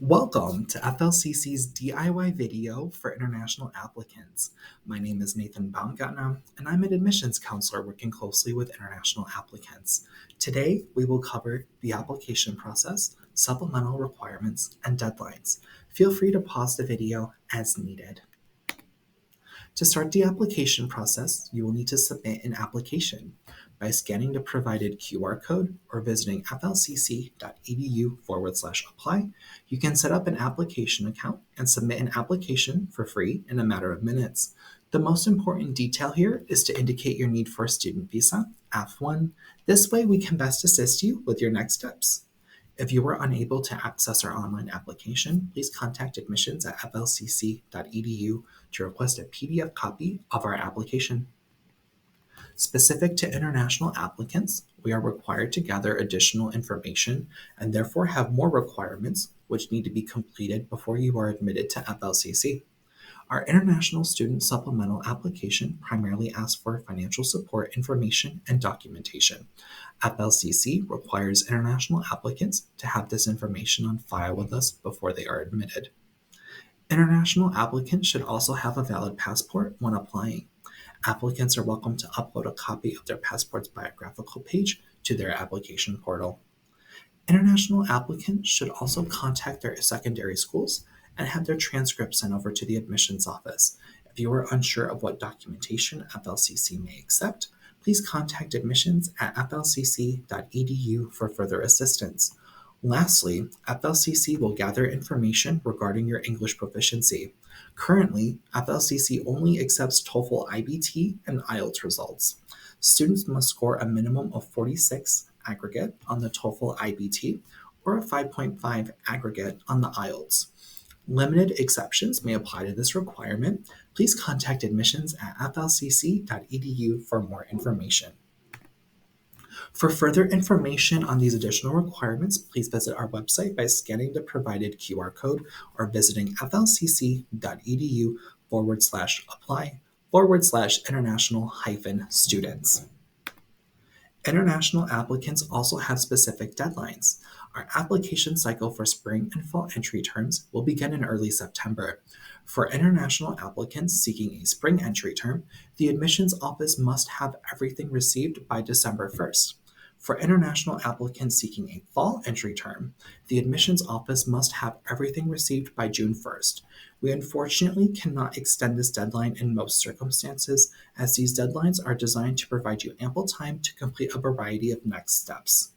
Welcome to FLCC's DIY video for international applicants. My name is Nathan Baumgartner, and I'm an admissions counselor working closely with international applicants. Today, we will cover the application process, supplemental requirements, and deadlines. Feel free to pause the video as needed. To start the application process, you will need to submit an application by scanning the provided QR code or visiting flcc.edu/apply. You can set up an application account and submit an application for free in a matter of minutes. The most important detail here is to indicate your need for a student visa, F1. This way we can best assist you with your next steps. If you were unable to access our online application, please contact admissions at flcc.edu to request a PDF copy of our application. Specific to international applicants, we are required to gather additional information and therefore have more requirements which need to be completed before you are admitted to FLCC. Our International Student Supplemental application primarily asks for financial support information and documentation. FLCC requires international applicants to have this information on file with us before they are admitted. International applicants should also have a valid passport when applying. Applicants are welcome to upload a copy of their passport's biographical page to their application portal. International applicants should also contact their secondary schools and have their transcripts sent over to the admissions office. If you are unsure of what documentation FLCC may accept, please contact admissions at flcc.edu for further assistance. Lastly, FLCC will gather information regarding your English proficiency. Currently, FLCC only accepts TOEFL IBT and IELTS results. Students must score a minimum of 46 aggregate on the TOEFL IBT or a 5.5 aggregate on the IELTS. Limited exceptions may apply to this requirement. Please contact admissions at flcc.edu for more information. For further information on these additional requirements, please visit our website by scanning the provided QR code or visiting flcc.edu/apply/international-students. International applicants also have specific deadlines. Our application cycle for spring and fall entry terms will begin in early September. For international applicants seeking a spring entry term, the admissions office must have everything received by December 1st. For international applicants seeking a fall entry term, the admissions office must have everything received by June 1st. We unfortunately cannot extend this deadline in most circumstances, as these deadlines are designed to provide you ample time to complete a variety of next steps.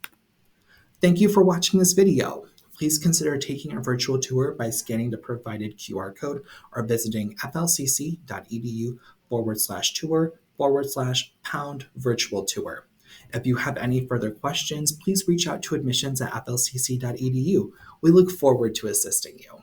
Thank you for watching this video. Please consider taking a virtual tour by scanning the provided QR code or visiting flcc.edu/tour/pound virtual tour. If you have any further questions, please reach out to admissions at flcc.edu. We look forward to assisting you.